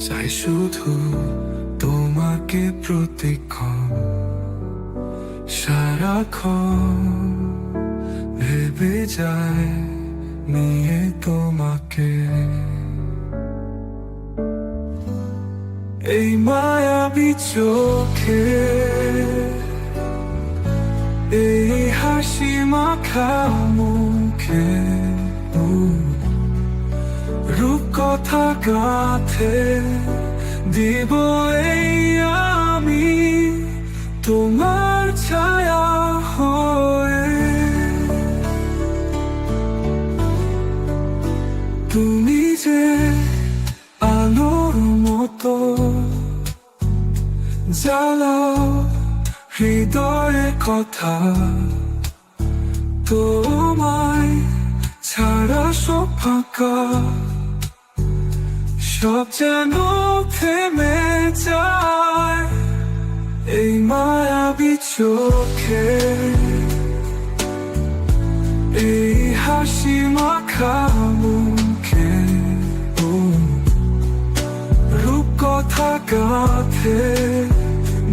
চাই শুধু তোমাকে প্রতিক্ষণ, সারাক্ষণ ভেবে যায় নিয়ে তোমাকে। এই মায়াবী চোখে, এই হাসি মাখা মুখে, রূপকথা গাথে দিব এই আমি তোমার ছায়া হয়ে। তুমি যে আলোর মতো জ্বালাও হৃদয়ে কথা, তোমায় ছাড়া সব ফাঁকা, সব যেন থেমে যায়। এই মায়াবী চোখে, এই হাসি মাখা মুখে, রূপকথা গাথে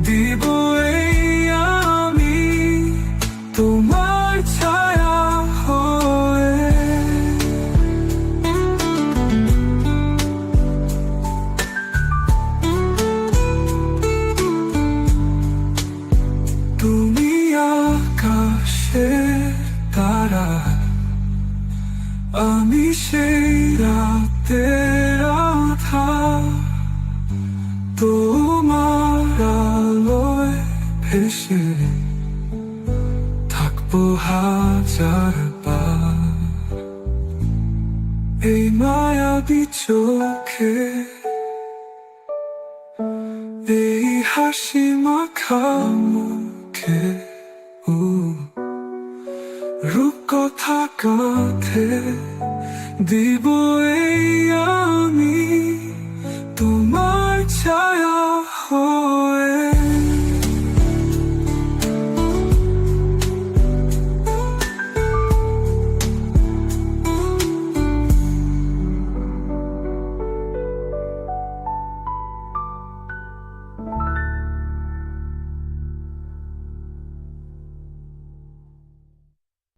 দিব এই আমি তোমার ছায়া হয়ে। তুমি আকাশে তারা, আমি সেই রাতের আধার, তোমার আলোয় ভেসে থাকবো হাজার বার। এই মায়াবী চোখে, এই হাসি মাখা মুখে, রূপকথা গাথে দিব এই